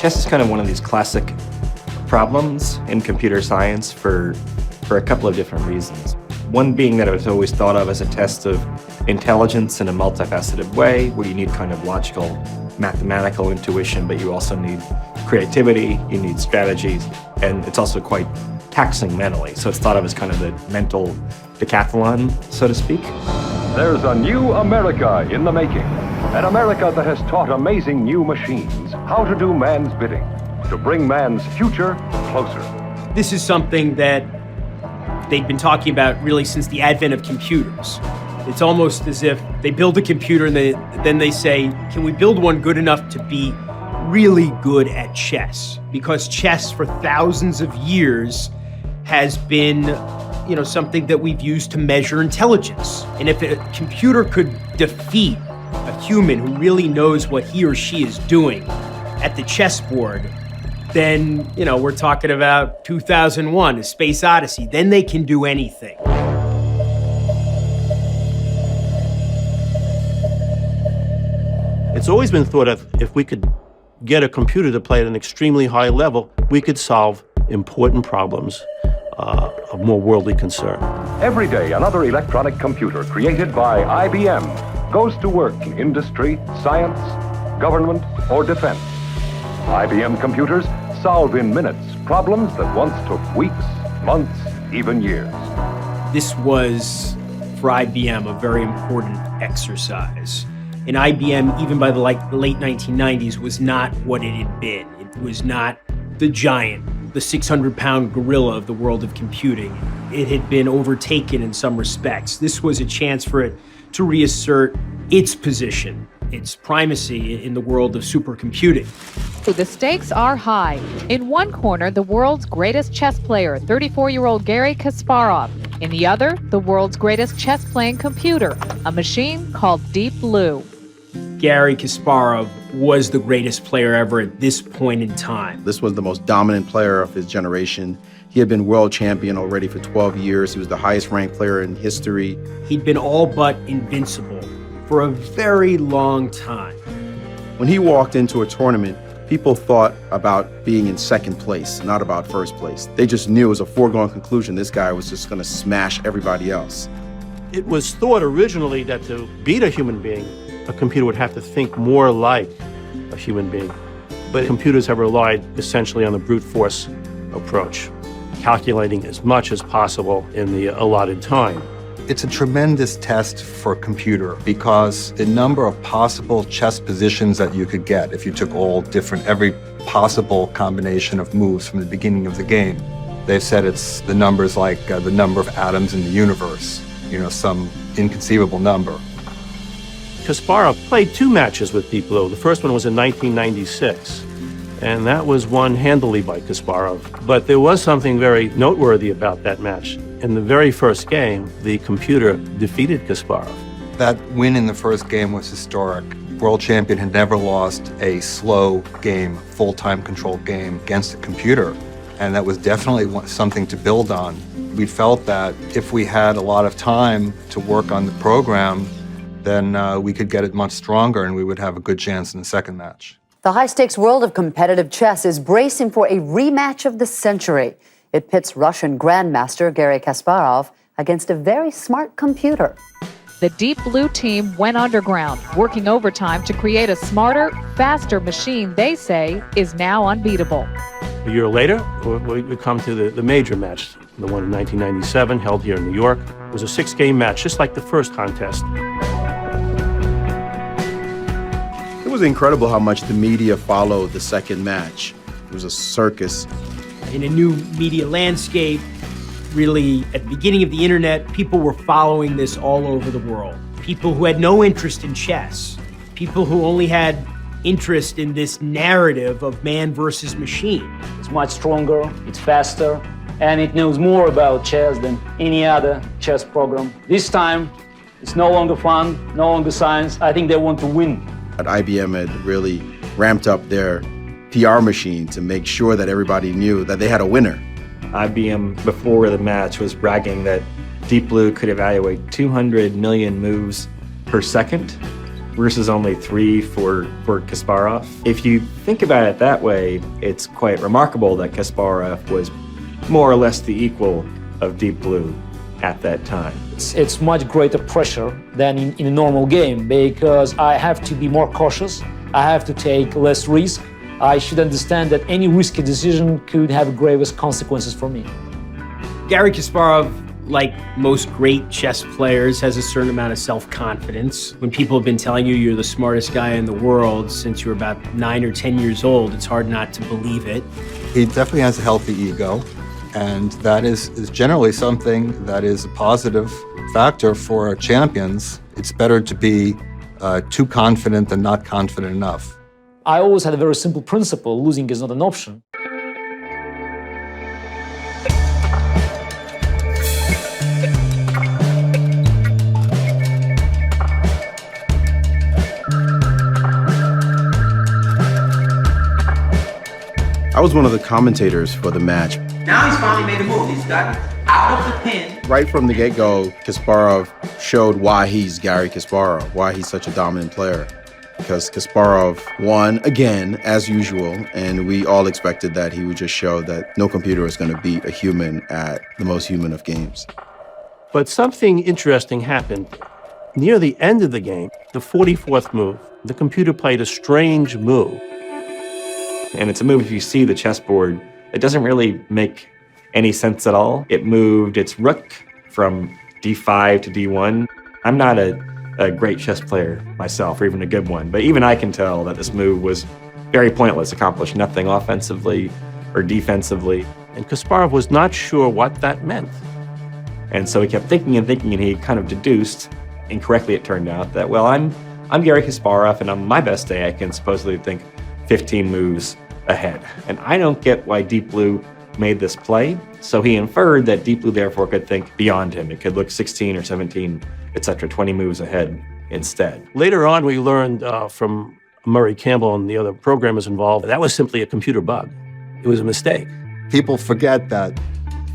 Chess is kind of one of these classic problems in computer science for a couple of different reasons. One being that it was always thought of as a test of intelligence in a multifaceted way, where you need kind of logical, mathematical intuition, but you also need creativity, you need strategies, and it's also quite taxing mentally. So it's thought of as kind of the mental decathlon, so to speak. There's a new America in the making. An America that has taught amazing new machines how to do man's bidding, to bring man's future closer. This is something that they've been talking about really since the advent of computers. It's almost as if they build a computer and then they say, can we build one good enough to be really good at chess? Because chess for thousands of years has been, something that we've used to measure intelligence. And if a computer could defeat a human who really knows what he or she is doing at the chessboard, then, we're talking about 2001, A Space Odyssey. Then they can do anything. It's always been thought of if we could get a computer to play at an extremely high level, we could solve important problems of more worldly concern. Every day, another electronic computer created by IBM goes to work in industry, science, government, or defense. IBM computers solve in minutes problems that once took weeks, months, even years. This was, for IBM, a very important exercise. And IBM, even by the late 1990s, was not what it had been. It was not the giant, the 600-pound gorilla of the world of computing. It had been overtaken in some respects. This was a chance for it to reassert its position, its primacy in the world of supercomputing. The stakes are high. In one corner, the world's greatest chess player, 34-year-old Garry Kasparov. In the other, the world's greatest chess-playing computer, a machine called Deep Blue. Garry Kasparov was the greatest player ever at this point in time. This was the most dominant player of his generation. He had been world champion already for 12 years. He was the highest ranked player in history. He'd been all but invincible for a very long time. When he walked into a tournament, people thought about being in second place, not about first place. They just knew it was a foregone conclusion this guy was just going to smash everybody else. It was thought originally that to beat a human being, a computer would have to think more like a human being. But computers have relied essentially on the brute force approach, calculating as much as possible in the allotted time. It's a tremendous test for a computer because the number of possible chess positions that you could get if you took every possible combination of moves from the beginning of the game. They've said it's the numbers like the number of atoms in the universe, some inconceivable number. Kasparov played 2 matches with Deep Blue. The first one was in 1996, and that was won handily by Kasparov. But there was something very noteworthy about that match. In the very first game, the computer defeated Kasparov. That win in the first game was historic. World champion had never lost a slow game, full-time controlled game against a computer, and that was definitely something to build on. We felt that if we had a lot of time to work on the program, then we could get it much stronger and we would have a good chance in the second match. The high-stakes world of competitive chess is bracing for a rematch of the century. It pits Russian grandmaster Garry Kasparov against a very smart computer. The Deep Blue team went underground, working overtime to create a smarter, faster machine they say is now unbeatable. A year later, we come to the major match, the one in 1997, held here in New York. It was a 6-game match, just like the first contest. It was incredible how much the media followed the second match. It was a circus. In a new media landscape, really, at the beginning of the internet, people were following this all over the world. People who had no interest in chess, people who only had interest in this narrative of man versus machine. It's much stronger, it's faster, and it knows more about chess than any other chess program. This time, it's no longer fun, no longer science. I think they want to win. IBM had really ramped up their PR machine to make sure that everybody knew that they had a winner. IBM, before the match, was bragging that Deep Blue could evaluate 200 million moves per second. versus only 3 for Kasparov. If you think about it that way, it's quite remarkable that Kasparov was more or less the equal of Deep Blue at that time. It's much greater pressure than in a normal game because I have to be more cautious. I have to take less risk. I should understand that any risky decision could have gravest consequences for me. Garry Kasparov, like most great chess players, has a certain amount of self-confidence. When people have been telling you you're the smartest guy in the world since you were about 9 or 10 years old, it's hard not to believe it. He definitely has a healthy ego, and that is generally something that is a positive factor for champions. It's better to be too confident than not confident enough. I always had a very simple principle: losing is not an option. I was one of the commentators for the match. Now he's finally made a move. He's got out of the pin. Right from the get-go, Kasparov showed why he's Garry Kasparov, why he's such a dominant player. Because Kasparov won again, as usual, and we all expected that he would just show that no computer was going to beat a human at the most human of games. But something interesting happened. Near the end of the game, the 44th move, the computer played a strange move. And it's a move, if you see the chessboard, it doesn't really make any sense at all. It moved its rook from d5 to d1. I'm not a great chess player myself, or even a good one, but even I can tell that this move was very pointless, accomplished nothing offensively or defensively. And Kasparov was not sure what that meant. And so he kept thinking and thinking, and he kind of deduced, incorrectly it turned out, that, well, I'm Garry Kasparov, and on my best day I can supposedly think 15 moves ahead. And I don't get why Deep Blue made this play, so he inferred that Deep Blue therefore could think beyond him. It could look 16 or 17, etc., 20 moves ahead instead. Later on, we learned from Murray Campbell and the other programmers involved, that was simply a computer bug. It was a mistake. People forget that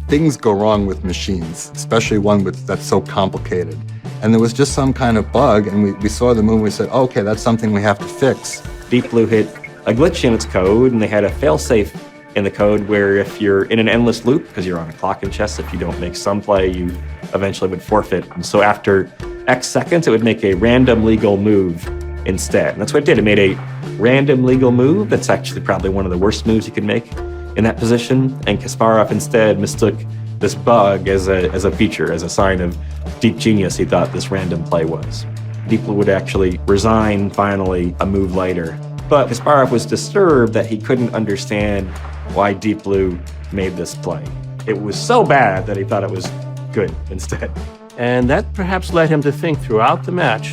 things go wrong with machines, especially one that's so complicated. And there was just some kind of bug, and we saw the move and we said, okay, that's something we have to fix. Deep Blue hit a glitch in its code, and they had a failsafe in the code where if you're in an endless loop, because you're on a clock in chess, if you don't make some play, you eventually would forfeit. And so after X seconds, it would make a random legal move instead. And that's what it did. It made a random legal move. That's actually probably one of the worst moves you could make in that position. And Kasparov instead mistook this bug as a feature, as a sign of deep genius. He thought this random play was. Deep Blue would actually resign finally a move later. But Kasparov was disturbed that he couldn't understand why Deep Blue made this play. It was so bad that he thought it was good instead. And that perhaps led him to think throughout the match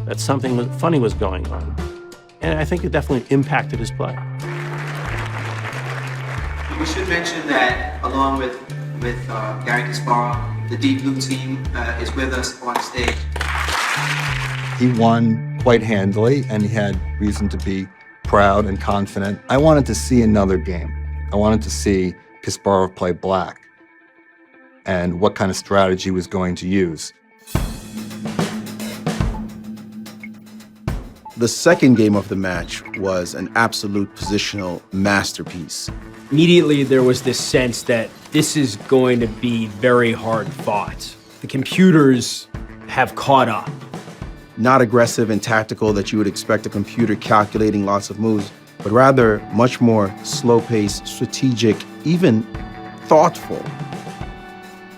that something funny was going on. And I think it definitely impacted his play. We should mention that along with Garry Kasparov, the Deep Blue team is with us on stage. He won quite handily, and he had reason to be proud and confident. I wanted to see another game. I wanted to see Kasparov play black and what kind of strategy he was going to use. The second game of the match was an absolute positional masterpiece. Immediately, there was this sense that this is going to be very hard fought. The computers have caught up. Not aggressive and tactical that you would expect a computer calculating lots of moves, but rather much more slow-paced, strategic, even thoughtful.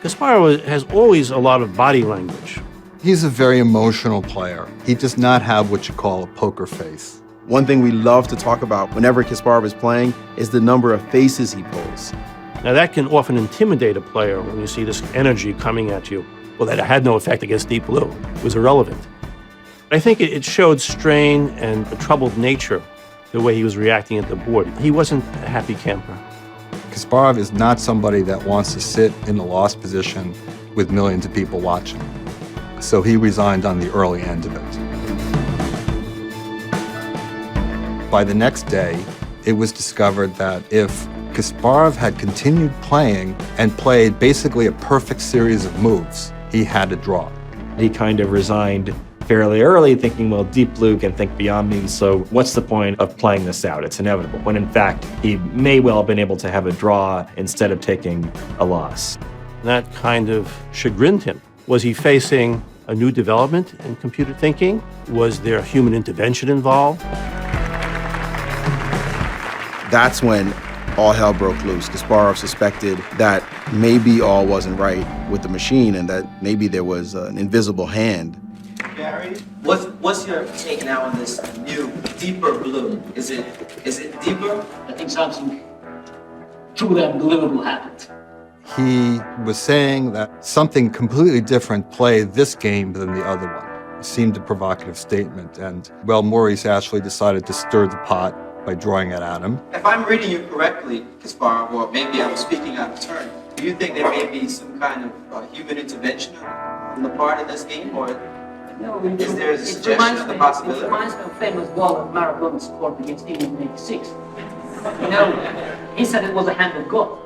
Kasparov has always a lot of body language. He's a very emotional player. He does not have what you call a poker face. One thing we love to talk about whenever Kasparov is playing is the number of faces he pulls. Now that can often intimidate a player when you see this energy coming at you. Well, that had no effect against Deep Blue. It was irrelevant. I think it showed strain and a troubled nature, the way he was reacting at the board. He wasn't a happy camper. Kasparov is not somebody that wants to sit in the lost position with millions of people watching. So he resigned on the early end of it. By the next day, it was discovered that if Kasparov had continued playing and played basically a perfect series of moves, he had to draw. He kind of resigned fairly early, thinking, well, Deep Blue can think beyond me, so what's the point of playing this out? It's inevitable. When in fact, he may well have been able to have a draw instead of taking a loss. That kind of chagrined him. Was he facing a new development in computer thinking? Was there human intervention involved? That's when all hell broke loose. Kasparov suspected that maybe all wasn't right with the machine and that maybe there was an invisible hand. Garry, what's your take now on this new deeper blue? Is it deeper? I think something truly unbelievable happened. He was saying that something completely different played this game than the other one. It seemed a provocative statement, and, well, Maurice actually decided to stir the pot by drawing it at him. If I'm reading you correctly, Kasparov, or maybe I'm speaking out of turn, do you think there may be some kind of human intervention on the part of this game, or is there a suggestion of the possibility? It reminds me of a famous goal that Maradona scored against England in '86. He said it was a hand of God.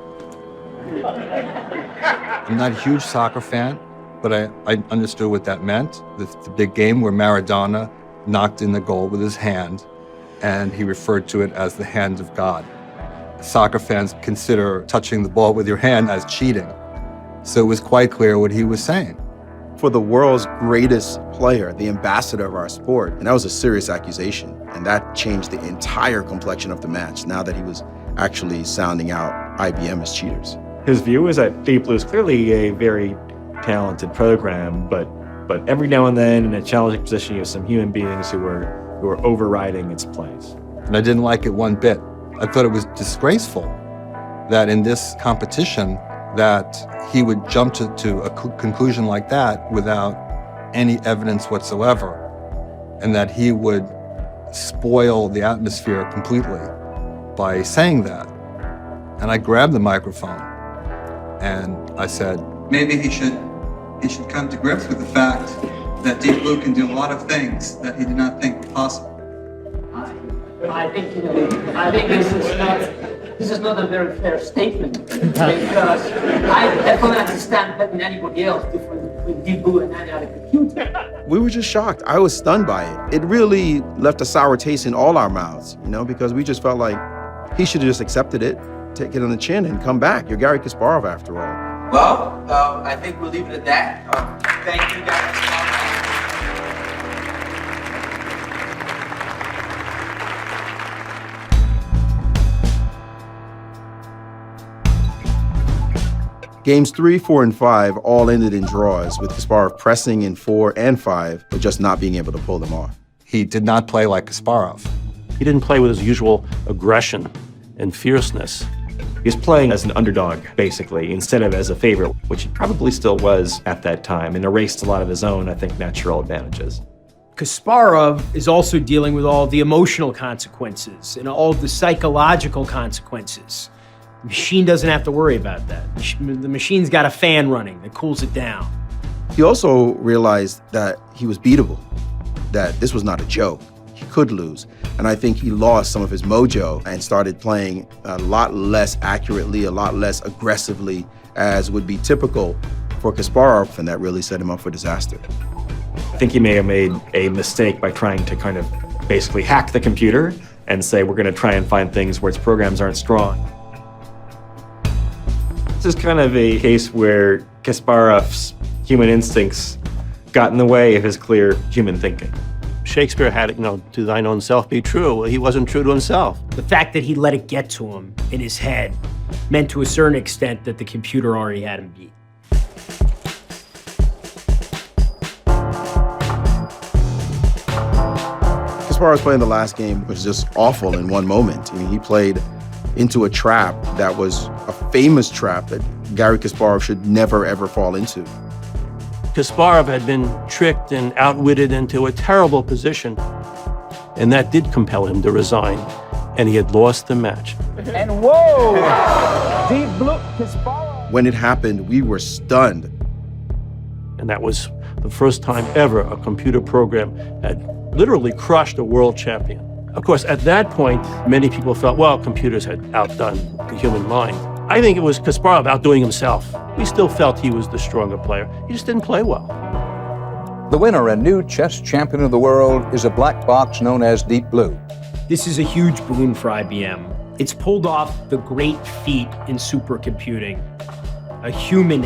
I'm not a huge soccer fan, but I understood what that meant. The big game where Maradona knocked in the goal with his hand, and he referred to it as the hand of God. Soccer fans consider touching the ball with your hand as cheating. So it was quite clear what he was saying. For the world's greatest player, the ambassador of our sport, and that was a serious accusation, and that changed the entire complexion of the match now that he was actually sounding out IBM as cheaters. His view is that Deep Blue is clearly a very talented program, but every now and then in a challenging position you have some human beings who are overriding its plays. And I didn't like it one bit. I thought it was disgraceful that in this competition that he would jump to a conclusion like that without any evidence whatsoever, and that he would spoil the atmosphere completely by saying that. And I grabbed the microphone and I said, Maybe he should come to grips with the fact that Deep Blue can do a lot of things that he did not think were possible. I think this is not a very fair statement because I definitely understand better than anybody else the difference between Deep Blue and any other computer. We were just shocked. I was stunned by it. It really left a sour taste in all our mouths, because we just felt like he should have just accepted it, take it on the chin, and come back. You're Garry Kasparov after all. Well, I think we'll leave it at that. Thank you, guys. Games 3, 4, and 5 all ended in draws, with Kasparov pressing in 4 and 5, but just not being able to pull them off. he did not play like Kasparov. He didn't play with his usual aggression and fierceness. He was playing as an underdog, basically, instead of as a favorite, which he probably still was at that time, and erased a lot of his own, I think, natural advantages. Kasparov is also dealing with all the emotional consequences and all the psychological consequences. The machine doesn't have to worry about that. The machine's got a fan running that cools it down. He also realized that he was beatable, that this was not a joke. He could lose. And I think he lost some of his mojo and started playing a lot less accurately, a lot less aggressively, as would be typical for Kasparov, and that really set him up for disaster. I think he may have made a mistake by trying to kind of basically hack the computer and say, we're going to try and find things where its programs aren't strong. This is kind of a case where Kasparov's human instincts got in the way of his clear human thinking. Shakespeare had it, to thine own self be true. Well, he wasn't true to himself. The fact that he let it get to him in his head meant to a certain extent that the computer already had him beat. Kasparov's playing the last game was just awful in one moment. I mean, he played into a trap that was a famous trap that Garry Kasparov should never, ever fall into. Kasparov had been tricked and outwitted into a terrible position, and that did compel him to resign, and he had lost the match. And whoa! Deep Blue Kasparov. When it happened, we were stunned. And that was the first time ever a computer program had literally crushed a world champion. Of course, at that point, many people felt, well, computers had outdone the human mind. I think it was Kasparov outdoing himself. We still felt he was the stronger player. He just didn't play well. The winner and new chess champion of the world is a black box known as Deep Blue. This is a huge boon for IBM. It's pulled off the great feat in supercomputing, a human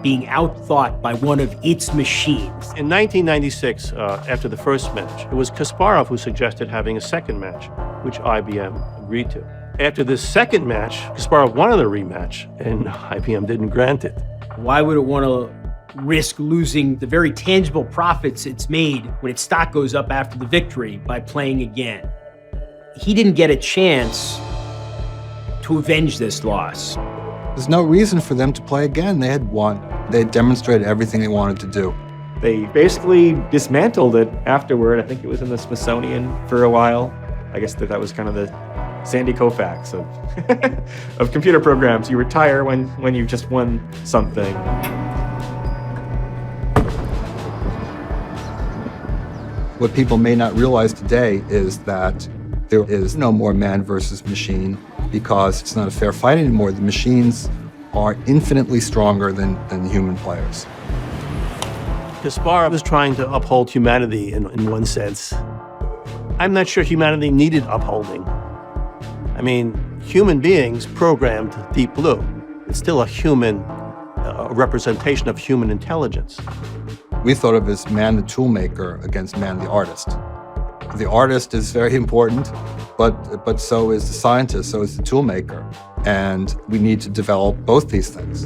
being outthought by one of its machines. In 1996, after the first match, it was Kasparov who suggested having a second match, which IBM agreed to. After this second match, Kasparov wanted a rematch, and IBM didn't grant it. Why would it want to risk losing the very tangible profits it's made when its stock goes up after the victory by playing again? He didn't get a chance to avenge this loss. There's no reason for them to play again. They had won. They had demonstrated everything they wanted to do. They basically dismantled it afterward. I think it was in the Smithsonian for a while. I guess that was kind of the Sandy Koufax of, of computer programs. You retire when you just won something. What people may not realize today is that there is no more man versus machine because it's not a fair fight anymore. The machines are infinitely stronger than the human players. Kasparov was trying to uphold humanity in one sense. I'm not sure humanity needed upholding. I mean, human beings programmed Deep Blue. It's still a human representation of human intelligence. We thought of as man the toolmaker against man the artist. The artist is very important, but so is the scientist, so is the toolmaker. And we need to develop both these things.